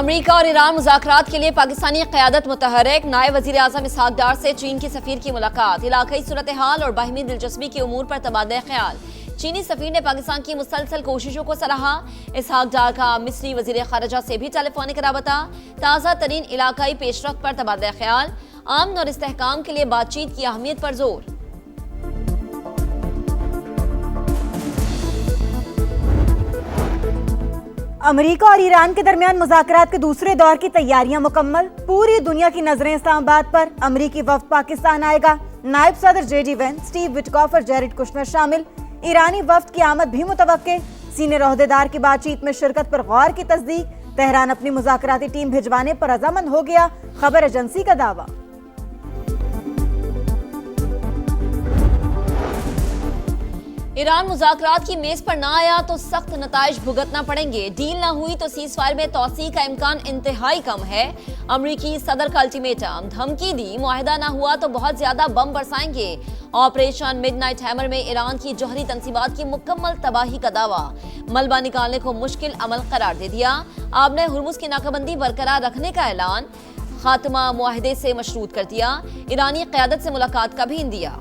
America और Iran मुज़ाकरात के लिए पाकिस्तानी क़यादत मुतहर्रिक। नायब वज़ीर आज़म इसहाक डार से चीन की सफ़ीर की मुलाकात। इलाक़ाई सूरत हाल और बाहिमी दिलचस्पी के उमूर पर तबादला ख्याल। चीनी सफ़ीर ने पाकिस्तान की मुसलसल कोशिशों को सराहा। इसहाक डार का मिस्री वज़ीर ख़ारिजा से भी टेलीफोनिक राबता। ताज़ा तरीन इलाक़ाई पेशरफ्त पर तबादला ख्याल। अमन और इस्तेहकाम के लिए बातचीत की अहमियत पर जोर। अमेरिका और ईरान के दरमियान मुज़ाकरात के दूसरे दौर की तैयारियां मुकम्मल। पूरी दुनिया की नजरें इस्लामाबाद पर। अमेरिकी वफ्द पाकिस्तान आएगा। नायब सदर JD वेंस, स्टीव विटकॉफ और जेरेड कुशनर शामिल। ईरानी वफ्द की आमद भी मुतवक्के। सीनियर ओहदेदार की बातचीत में शिरकत पर गौर की तस्दीक। तेहरान अपनी मुज़ाकराती टीम भिजवाने पर रजामंद हो गया, खबर एजेंसी का दावा। ईरान मुज़ाकरात की मेज पर ना आया तो सख्त नताइज भुगतना पड़ेंगे। डील ना हुई तो सीज फायर में तोसी का इम्कान इंतहाई कम है। अमरीकी सदर का अल्टीमेटम, धमकी दी मुआहिदा ना हुआ तो बहुत ज्यादा बम बरसाएंगे। ऑपरेशन मिडनाइट हैमर में ईरान की जौहरी तंसीबात की मुकम्मल तबाही का दावा। मलबा निकालने को मुश्किल अमल करार दे दिया। आपने हुर्मुज की नाकाबंदी बरकरार रखने का ऐलान। खात्मा मुआहिदे से मशरूत कर दिया। ईरानी क़यादत से मुलाकात का भी इंदिया।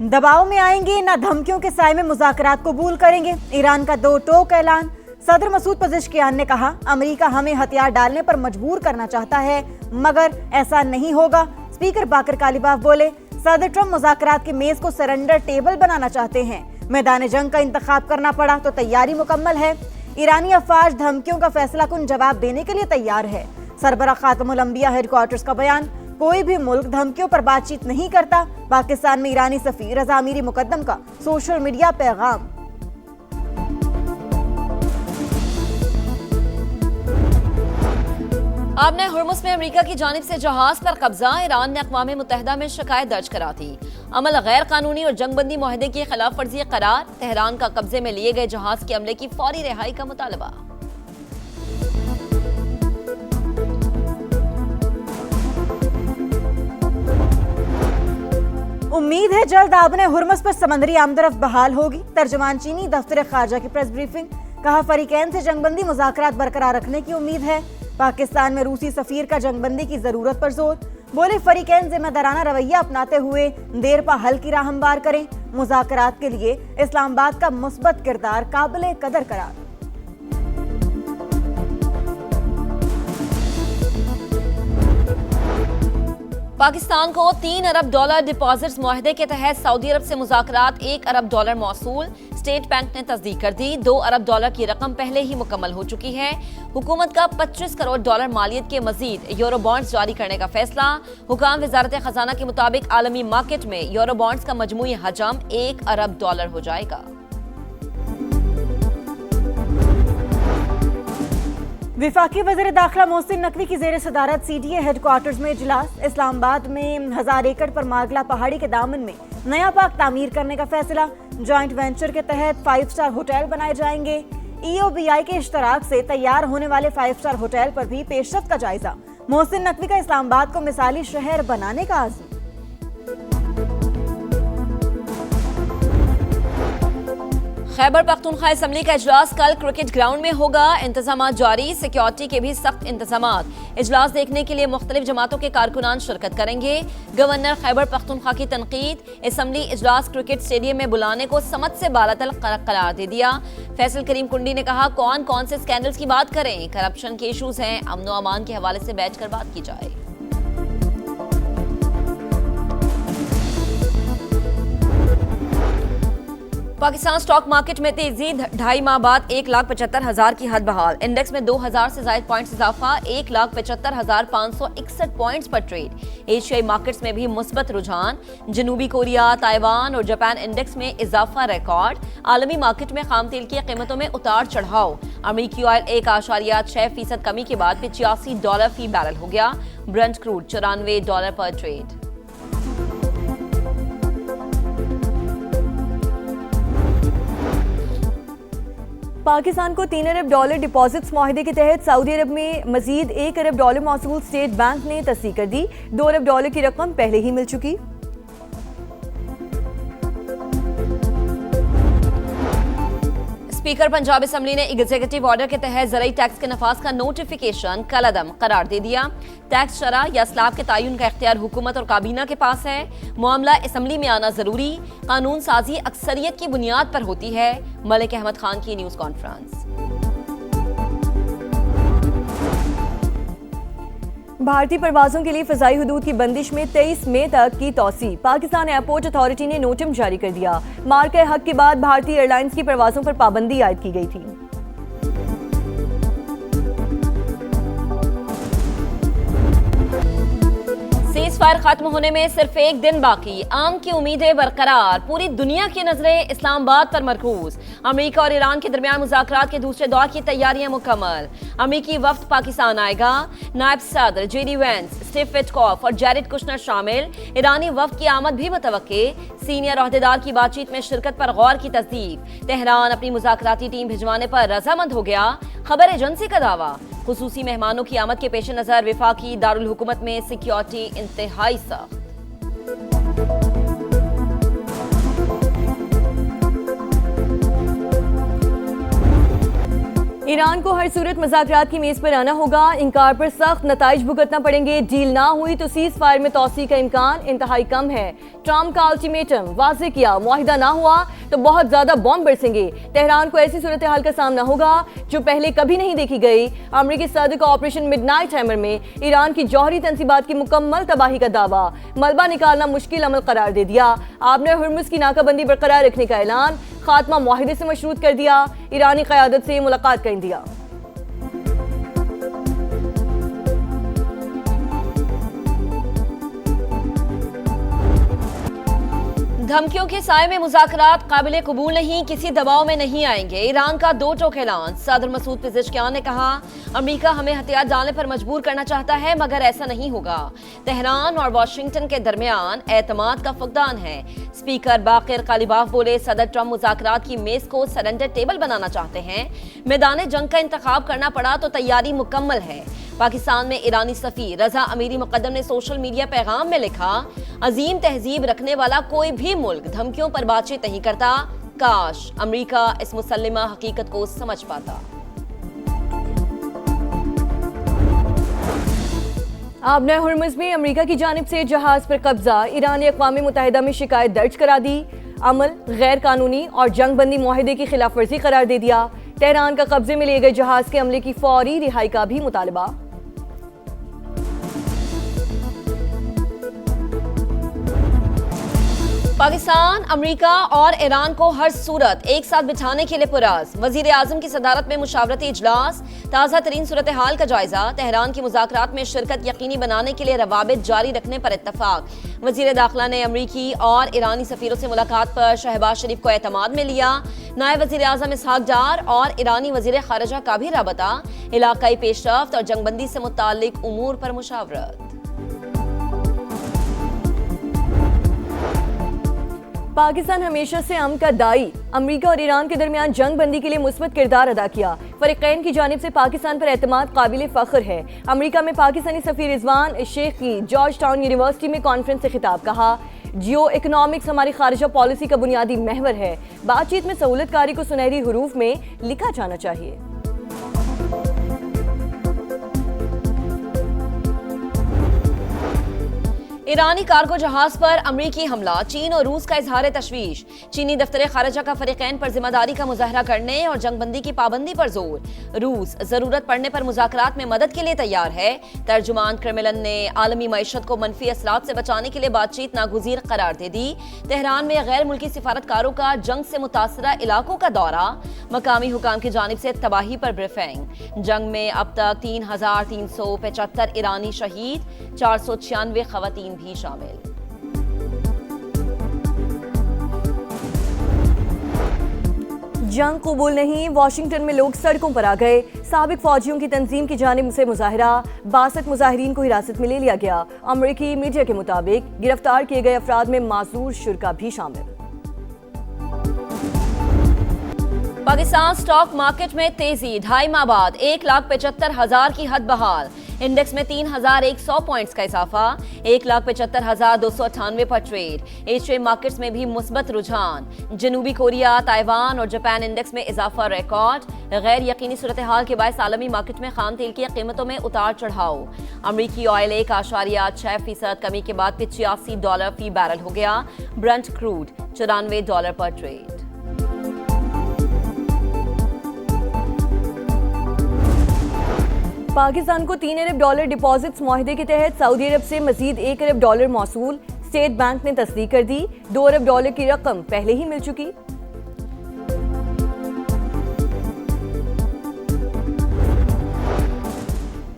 दबाव में आएंगे ना धमकियों के साए में मुज़ाकरात कबूल करेंगे। ईरान का दो टोक ऐलान। सदर मसूद पज़ेश्कियान ने कहा, अमेरिका हमें हथियार डालने पर मजबूर करना चाहता है मगर ऐसा नहीं होगा। स्पीकर बाकर कालिबाफ बोले, सदर ट्रंप मुज़ाकरात के मेज को सरेंडर टेबल बनाना चाहते हैं। मैदान जंग का इंतखाब करना पड़ा तो तैयारी मुकम्मल है। ईरानी अफवाज धमकियों का फैसला कुन जवाब देने के लिए तैयार है। सरबराह खातमुल अंबिया हेडक्वार्टर्स का बयान, कोई भी मुल्क धमकियों पर बातचीत नहीं करता। पाकिस्तान में ईरानी सफीर रज़ा अमीरी मुकद्दम का सोशल मीडिया पैगाम। आपने हुर्मुज में अमेरिका की जानिब से जहाज पर कब्जा। ईरान ने अक़वाम मुत्तहिदा में शिकायत दर्ज करा थी। अमल गैर कानूनी और जंगबंदी मुआहदे की खिलाफ वर्जी करार। तेहरान का कब्जे में लिए गए जहाज के अमले की फौरी रिहाई का मुतालबा। उम्मीद है जल्द आबने हुर्मुज पर समंदरी आमदरफ्त बहाल होगी। तर्जमान चीनी दफ्तर खारजा की प्रेस ब्रीफिंग। कहा, फरीकैन से जंगबंदी मुज़ाकरात बरकरार रखने की उम्मीद है। पाकिस्तान में रूसी सफीर का जंगबंदी की जरूरत पर जोर। बोले, फरीकैन जिम्मेदाराना रवैया अपनाते हुए देर पा हल की राह हमवार करें। मुज़ाकरात के लिए इस्लामाबाद का मुस्बत किरदार काबिल कदर करार। पाकिस्तान को $3 अरब डिपॉजिट्स मुआहदे के तहत सऊदी अरब से मुज़ाकरात $1 अरब मौसूल। स्टेट बैंक ने तस्दीक कर दी। $2 अरब की रकम पहले ही मुकम्मल हो चुकी है। हुकूमत का $25 करोड़ मालियत के मजीद यूरो बॉन्ड्स जारी करने का फैसला। हुकाम वजारत खजाना के मुताबिक आलमी मार्केट में यूरो बॉन्ड्स का मजमूई हजम $1 अरब हो जाएगा। विफाकी वज़ीर दाखिला मोहसिन नकवी की जेर सदारत CDA हेडक्वार्टर्स में इजलास। इस्लामाबाद में 1000 एकड़ पर मागला पहाड़ी के दामन में नया पार्क तामीर करने का फैसला। जॉइंट वेंचर के तहत 5 स्टार होटल बनाए जाएंगे। EOBI के इश्तराक से तैयार होने वाले 5 स्टार होटल पर भी पेशरफ्त का जायजा। मोहसिन नकवी का इस्लामाबाद को मिसाली शहर बनाने का आज़म। खैबर पख्तूनख्वा असम्बली का इजलास कल क्रिकेट ग्राउंड में होगा। इंतजामात जारी। सिक्योरिटी के भी सख्त इंतजामात। इजलास देखने के लिए मुख्तलिफ जमातों के कारकुनान शिरकत करेंगे। गवर्नर खैबर पख्तूनख्वा की तनकीद। असम्बली इजलास क्रिकेट स्टेडियम में बुलाने को समझ से बालातर करार दे दिया। फैसल करीम कुंडी ने कहा, कौन कौन से स्कैंडल्स की बात करें, करप्शन के इशूज हैं, अमन व अमान के हवाले से बैठकर बात की जाए। पाकिस्तान स्टॉक मार्केट में तेजी। 2.5 माह बाद 1,75,000 की हद बहाल। इंडेक्स में 2000 से ज्यादा पॉइंट्स इजाफा। 1,75,561 पॉइंट्स पर ट्रेड। एशियाई मार्केट्स में भी मुस्बत रुझान। जनूबी कोरिया, ताइवान और जापान इंडेक्स में इजाफा रिकॉर्ड। आलमी मार्केट में खाम तेल की कीमतों में उतार चढ़ाव। अमरीकी ऑयल 1.6% कमी के बाद $85 फी बैरल हो गया। ब्रेंट क्रूड $94 पर ट्रेड। पाकिस्तान को $3 अरब डिपॉजिट्स मुआहदे के तहत सऊदी अरब में मजीद $1 अरब मौसूल स्टेट बैंक ने तस्दीक कर दी। $2 अरब की रकम पहले ही मिल चुकी। स्पीकर पंजाब असम्बली ने एग्जीक्यूटिव ऑर्डर के तहत ज़राई टैक्स के नफाज का नोटिफिकेशन कलअदम करार दे दिया। टैक्स शरह या स्लैब के तयन का इख्तियार हुकूमत और काबीना के पास है। मामला असम्बली में आना जरूरी, कानून साजी अक्सरियत की बुनियाद पर होती है। मलिक अहमद खान की न्यूज कॉन्फ्रेंस। भारतीय परवाजों के लिए फ़ज़ाई हुदूद की बंदिश में 23 मई तक की तौसी। पाकिस्तान एयरपोर्ट अथॉरिटी ने नोटिस जारी कर दिया। मार्के हक के बाद भारतीय एयरलाइंस की परवाजों पर पाबंदी आयद की गई थी। सीज़फायर खत्म होने में सिर्फ एक दिन बाकी, आम की उम्मीदें बरकरार। पूरी दुनिया की नजरें इस्लामाबाद पर मरकूज। अमेरिका और ईरान के दरमियान मुज़ाकरात के दूसरे दौर की तैयारियां मुकम्मल। अमेरिकी वफ्द पाकिस्तान आएगा। नायब सदर JD वेंस, स्टीव विटकॉफ और जैरेड कुशनर शामिल। ईरानी वफ्द की आमद भी मुतवक्के। सीनियर ओहदेदार की बातचीत में शिरकत पर गौर की तस्दीक। तेहरान अपनी मुज़ाकराती टीम भिजवाने पर रजामंद हो गया, खबर एजेंसी का दावा। खुसूसी मेहमानों की आमद के पेश नजर विफाकी दारुल हुकूमत में सिक्योरिटी इंतहाई सख्त। ईरान को हर सूरत मुज़ाकरात की मेज पर आना होगा, इनकार पर सख्त नताइज भुगतना पड़ेंगे। डील ना हुई तो सीज़ फायर में तौसी का इम्कान इंतहाई कम है। ट्रंप का अल्टीमेटम वाज़ेह किया, मुआहिदा ना हुआ तो बहुत ज्यादा बॉम्ब बरसेंगे। तेहरान को ऐसी सूरत हाल का सामना होगा जो पहले कभी नहीं देखी गई। अमरीकी सदर का ऑपरेशन मिडनाइट हैमर में ईरान की जौहरी तंसीबात की मुकम्मल तबाही का दावा। मलबा निकालना मुश्किल अमल करार दे दिया। आपने हुर्मुज़ की नाकाबंदी बरकरार रखने का ऐलान, खात्मा मुआहिदे से मशरूत कर दिया। ईरानी क़यादत से मुलाकात कर दिया। धमकियों के साए में मुज़ाकरात काबिले कबूल नहीं, किसी दबाव में नहीं आएंगे। ईरान का दो टोक ऐलान। सदर मसूद पेज़ेश्कियान ने कहा, अमेरिका हमें हथियार डालने पर मजबूर करना चाहता है मगर ऐसा नहीं होगा। तेहरान और वाशिंगटन के दरमियान एतमाद का फुकदान है। स्पीकर बाकिर कालिबाफ बोले, सदर ट्रंप मुज़ाकरात की मेज को सरेंडर टेबल बनाना चाहते हैं। मैदान जंग का इंतखाब करना पड़ा तो तैयारी मुकम्मल है। पाकिस्तान में ईरानी सफ़ीर रजा अमीरी मुकद्दम ने सोशल मीडिया पैगाम में लिखा, अजीम तहजीब रखने वाला कोई भी मुल्क धमकियों पर बातचीत नहीं करता। काश अमेरिका इस मुसल्लिमा हकीकत को समझ पाता। आपने हुर्मुज़ में अमेरिका की जानिब से जहाज पर कब्जा। ईरान ने अक़वाम मुत्तहिदा में शिकायत दर्ज करा दी। अमल गैर कानूनी और जंगबंदी मुआहिदे की खिलाफ वर्जी करार दे दिया। तेहरान का कब्जे में लिए गए जहाज के अमले की फौरी रिहाई का भी मुतालबा। पाकिस्तान, अमेरिका और ईरान को हर सूरत एक साथ बिठाने के लिए पुराज। वजीर आजम की सदारत में मुशावरती इजलास, ताज़ा तरीन सूरत हाल का जायजा। तेहरान की मुज़ाकरात में शिरकत यकीनी बनाने के लिए रवाबित जारी रखने पर इत्तफाक। वजीर दाखिला ने अमरीकी और ईरानी सफ़ीरों से मुलाकात पर शहबाज शरीफ को एतमाद में लिया। नायब वजीर आजम इसहाक डार और ईरानी वजीर खारजा का भी राबता। इलाकाई पेशरफ्त और जंगबंदी से मुताल्लिक उमूर पर मुशावरत। पाकिस्तान हमेशा से अमन का दाई। अमेरिका और ईरान के दरमियान जंग बंदी के लिए मुस्बत किरदार अदा किया। फरीकैन की जानिब से पाकिस्तान पर एतमाद काबिल फ़ख्र है। अमेरिका में पाकिस्तानी सफ़ीर रिजवान शेख की जॉर्ज टाउन यूनिवर्सिटी में कॉन्फ्रेंस से खिताब, कहा, जियो इकोनॉमिक्स हमारी खारिजा पॉलिसी का बुनियादी महवर है। बातचीत में सहूलतकारी को सुनहरी हरूफ में लिखा जाना चाहिए। ईरानी कार्गो जहाज पर अमरीकी हमला, चीन और रूस का इजहार तशवीश। चीनी दफ्तर खारजा का फरीकैन पर जिम्मेदारी का मुजाहरा करने और जंगबंदी की पाबंदी पर जोर। रूस जरूरत पड़ने पर मुज़ाकरात में मदद के लिए तैयार है। तर्जुमान क्रेमलिन ने आलमी मईशत को मनफी असरात से बचाने के लिए बातचीत नागुज़ीर करार दे दी। तेहरान में गैर मुल्की सिफारतकारों का जंग से मुतासरा इलाकों का दौरा। मकामी हुकाम की जानिब से तबाही पर ब्रीफिंग। जंग में अब तक 3,375 ईरानी शहीद, 496 खवातीन भी शामिल। जंग कबूल नहीं, वाशिंगटन में लोग सड़कों पर आ गए। साबिक फौजियों की तंजीम की जानिब से मुजाहरा, 62 मुजाहिरीन को हिरासत में ले लिया गया। अमरीकी मीडिया के मुताबिक गिरफ्तार किए गए अफराद में माजूर शुरा भी शामिल। पाकिस्तान स्टॉक मार्केट में तेजी, 2.5 माह बाद 1,75,000 की हद बहाल। इंडेक्स में 3,100 पॉइंट्स का इजाफा, 1,75,298 पर ट्रेड। एशियाई मार्केट्स में भी मुस्बत रुझान, जनूबी कोरिया, ताइवान और जापान इंडेक्स में इजाफा रिकॉर्ड। गैर यकीनी सूरत हाल के बायस आलमी मार्केट में खाम तेल की कीमतों में उतार चढ़ाव। अमरीकी ऑयल 1.6% कमी के बाद $85 फी बैरल हो गया। ब्रंट क्रूड $94 पर ट्रेड। पाकिस्तान को $3 अरब डिपॉजिट्स मुआहदे के तहत सऊदी अरब से मजीद $1 अरब मौसूल। स्टेट बैंक ने तस्दीक कर दी। $2 अरब की रकम पहले ही मिल चुकी।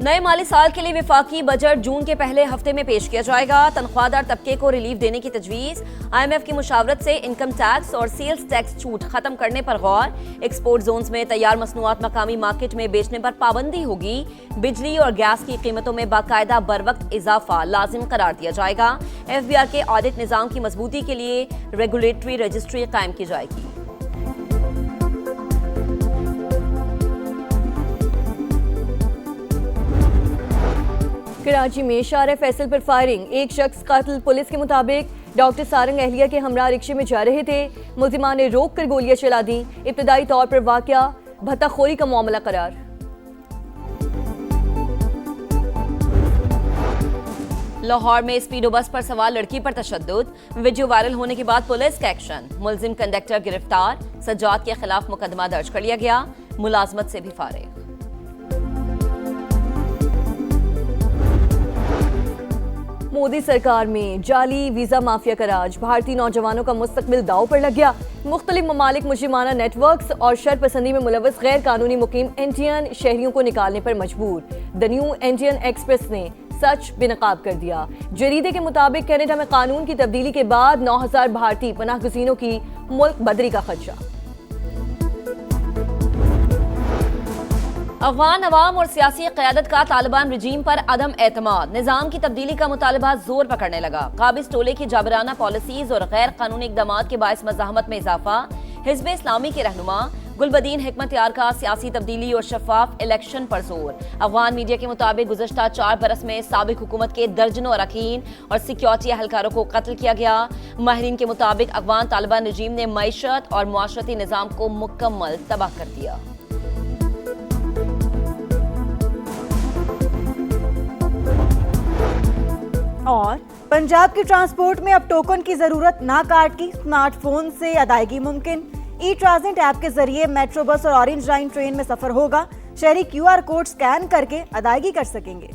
नए माली साल के लिए विफाकी बजट जून के पहले हफ्ते में पेश किया जाएगा। तनख्वाहदार तबके को रिलीफ देने की तजवीज। IMF की मुशावरत से इनकम टैक्स और सेल्स टैक्स छूट खत्म करने पर गौर। एक्सपोर्ट जोन्स में तैयार मसनूआत मकामी मार्केट में बेचने पर पाबंदी होगी। बिजली और गैस की कीमतों में बाकायदा बरवक्त इजाफा लाजिम करार दिया जाएगा। FBR के ऑडिट निजाम की मजबूती के लिए रेगुलेटरी रजिस्ट्री कायम की जाएगी। कराची में शारा फैसल पर फायरिंग, एक शख्स कातिल। पुलिस के मुताबिक डॉक्टर सारंग अहलिया के हमरा रिक्शे में जा रहे थे। मुल्जिमान ने रोक कर गोलियां चला दी। इब्तदाई तौर पर वाकया भत्ताखोरी का मामला करार। लाहौर में स्पीडो बस पर सवार लड़की पर तशद्दुद, वीडियो वायरल होने के बाद पुलिस का एक्शन। मुलजिम कंडक्टर गिरफ्तार, सज्जाद के खिलाफ मुकदमा दर्ज कर लिया गया। मुलाजमत से भी फारिग। मोदी सरकार में जाली वीजा माफिया का राज, भारतीय नौजवानों का मुस्तकबिल दांव पर लग गया। मुख्तलिफ ममालिक मुजरिमाना नेटवर्क्स और शरपसंदी में मुलव्वस गैर कानूनी मुकीम इंडियन शहरियों को निकालने पर मजबूर। द न्यू इंडियन एक्सप्रेस ने सच बेनकाब कर दिया। जरीदे के मुताबिक कनाडा में कानून की तब्दीली के बाद 9,000 भारतीय पनाह गुज़ीनों की मुल्क बदरी का खदशा। अफगान अवाम और सियासी क़यादत का तालिबान रजीम पर अदम एतमाद, निज़ाम की तब्दीली का मुतालबा जोर पकड़ने लगा। काबिज टोले की जाबराना पॉलिसीज और गैर कानूनी इक़दामात के बायस मज़ाहमत में इजाफा। हिज़्ब इस्लामी के रहनुमा गुलबदीन हिकमत यार का सियासी तब्दीली और शफाफ इलेक्शन पर जोर। अफगान मीडिया के मुताबिक गुज़श्ता 4 बरस में साबिक हुकूमत के दर्जनों अरकान और सिक्योरिटी एहलकारों को कत्ल किया गया। माहिरीन के मुताबिक अफगान तालिबान रजीम ने मईशत और मुआशरती निज़ाम को मुकम्मल तबाह कर दिया। और पंजाब की ट्रांसपोर्ट में अब टोकन की जरूरत ना कार्ड की, स्मार्टफोन से अदायगी मुमकिन। ई ट्रांजिट ऐप के जरिए मेट्रो बस और ऑरेंज लाइन ट्रेन में सफर होगा। शहरी QR कोड स्कैन करके अदायगी कर सकेंगे।